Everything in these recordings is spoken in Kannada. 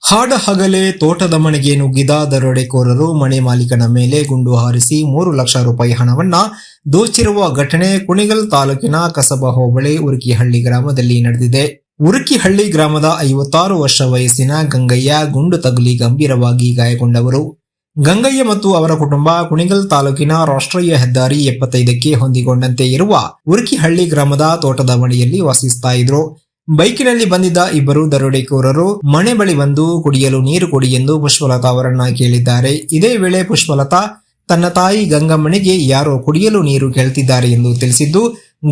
ಹಾಡ ಹಗಲೇ ತೋಟದ ಮನೆಗೆ ನುಗ್ಗಿದ ದರೋಡೆಕೋರರು ಮನೆ ಮಾಲೀಕನ ಮೇಲೆ ಗುಂಡು ಹಾರಿಸಿ 3 ಲಕ್ಷ ರೂಪಾಯಿ ಹಣವನ್ನ ದೋಚಿರುವ ಘಟನೆ ಕುಣಿಗಲ್ ತಾಲೂಕಿನ ಕಸಬಾ ಹೋಬಳಿ ಉರುಕಿಹಳ್ಳಿ ಗ್ರಾಮದಲ್ಲಿ ನಡೆದಿದೆ. ಉರುಕಿಹಳ್ಳಿ ಗ್ರಾಮದ 56 ವರ್ಷ ವಯಸ್ಸಿನ ಗಂಗಯ್ಯ ಗುಂಡು ತಗುಲಿ ಗಂಭೀರವಾಗಿ ಗಾಯಗೊಂಡವರು. ಗಂಗಯ್ಯ ಮತ್ತು ಅವರ ಕುಟುಂಬ ಕುಣಿಗಲ್ ತಾಲೂಕಿನ ರಾಷ್ಟ್ರೀಯ ಹೆದ್ದಾರಿ 75ಕ್ಕೆ ಹೊಂದಿಕೊಂಡಂತೆ ಇರುವ ಉರುಕಿಹಳ್ಳಿ ಗ್ರಾಮದ ತೋಟದ ಮನೆಯಲ್ಲಿ ವಾಸಿಸ್ತಾ ಇದ್ರು. ಬೈಕಿನಲ್ಲಿ ಬಂದಿದ್ದ ಇಬ್ಬರು ದರೋಡೆಕೋರರು ಮನೆ ಬಳಿ ಬಂದು ಕುಡಿಯಲು ನೀರು ಕೊಡಿ ಎಂದು ಪುಷ್ಪಲತಾ ಅವರನ್ನ ಕೇಳಿದ್ದಾರೆ. ಇದೇ ವೇಳೆ ಪುಷ್ಪಲತಾ ತನ್ನ ತಾಯಿ ಗಂಗಮ್ಮನಿಗೆ ಯಾರೋ ಕುಡಿಯಲು ನೀರು ಕೇಳ್ತಿದ್ದಾರೆ ಎಂದು ತಿಳಿಸಿದ್ದು,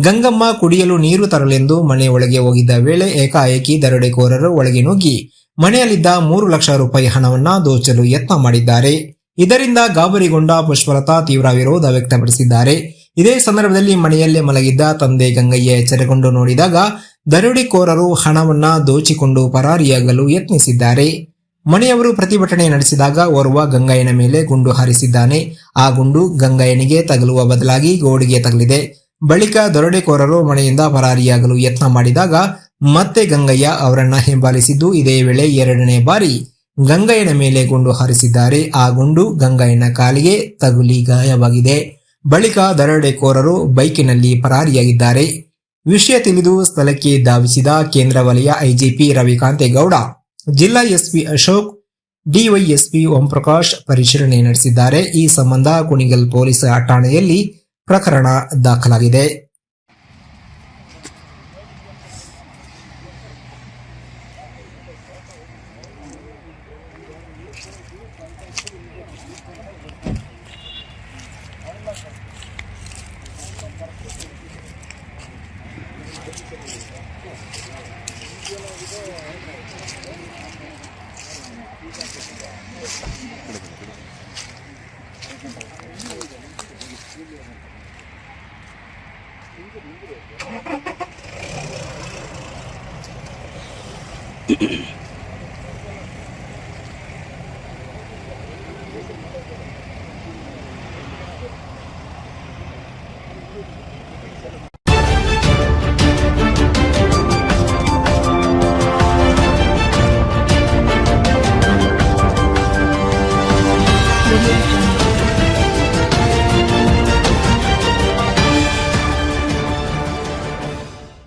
ಗಂಗಮ್ಮ ಕುಡಿಯಲು ನೀರು ತರಲೆಂದು ಮನೆ ಒಳಗೆ ಹೋಗಿದ್ದ ವೇಳೆ ಏಕಾಏಕಿ ದರೋಡೆಕೋರರು ಒಳಗೆ ನುಗ್ಗಿ ಮನೆಯಲ್ಲಿದ್ದ 3 ಲಕ್ಷ ರೂಪಾಯಿ ಹಣವನ್ನ ದೋಚಲು ಯತ್ನ ಮಾಡಿದ್ದಾರೆ. ಇದರಿಂದ ಗಾಬರಿಗೊಂಡ ಪುಷ್ಪಲತಾ ತೀವ್ರ ವಿರೋಧ ವ್ಯಕ್ತಪಡಿಸಿದ್ದಾರೆ. ಇದೇ ಸಂದರ್ಭದಲ್ಲಿ ಮನೆಯಲ್ಲೇ ಮಲಗಿದ್ದ ತಂದೆ ಗಂಗಯ್ಯ ಎಚ್ಚರಗೊಂಡು ನೋಡಿದಾಗ ದರೋಡೆಕೋರರು ಹಣವನ್ನ ದೋಚಿಕೊಂಡು ಪರಾರಿಯಾಗಲು ಯತ್ನಿಸಿದ್ದಾರೆ. ಮನೆಯವರು ಪ್ರತಿಭಟನೆ ನಡೆಸಿದಾಗ ಓರ್ವ ಗಂಗಯ್ಯನ ಮೇಲೆ ಗುಂಡು ಹಾರಿಸಿದ್ದಾನೆ. ಆ ಗುಂಡು ಗಂಗಯ್ಯನಿಗೆ ತಗಲುವ ಬದಲಾಗಿ ಗೋಡೆಗೆ ತಗಲಿದೆ. ಬಳಿಕ ದರೋಡೆಕೋರರು ಮನೆಯಿಂದ ಪರಾರಿಯಾಗಲು ಯತ್ನ ಮಾಡಿದಾಗ ಮತ್ತೆ ಗಂಗಯ್ಯ ಅವರನ್ನ ಹಿಂಬಾಲಿಸಿದ್ದು, ಇದೇ ವೇಳೆ 2ನೇ ಬಾರಿ ಗಂಗಯ್ಯನ ಮೇಲೆ ಗುಂಡು ಹಾರಿಸಿದ್ದಾರೆ. ಆ ಗುಂಡು ಗಂಗಯ್ಯನ ಕಾಲಿಗೆ ತಗುಲಿ ಗಾಯವಾಗಿದೆ. ಬಳಿಕ ದರೋಡೆಕೋರರು ಬೈಕಿನಲ್ಲಿ ಪರಾರಿಯಾಗಿದ್ದಾರೆ. ವಿಷಯ ತಿಳಿದು ಸ್ಥಳಕ್ಕೆ ಧಾವಿಸಿದ ಕೇಂದ್ರ ವಲಯ ಐಜಿಪಿ ರವಿಕಾಂತೇಗೌಡ, ಜಿಲ್ಲಾ ಎಸ್ಪಿ ಅಶೋಕ್, ಡಿವೈಎಸ್ಪಿ ಓಂಪ್ರಕಾಶ್ ಪರಿಶೀಲನೆ ನಡೆಸಿದ್ದಾರೆ. ಈ ಸಂಬಂಧ ಕುಣಿಗಲ್ ಪೊಲೀಸ್ ಠಾಣೆಯಲ್ಲಿ ಪ್ರಕರಣ ದಾಖಲಾಗಿದೆ.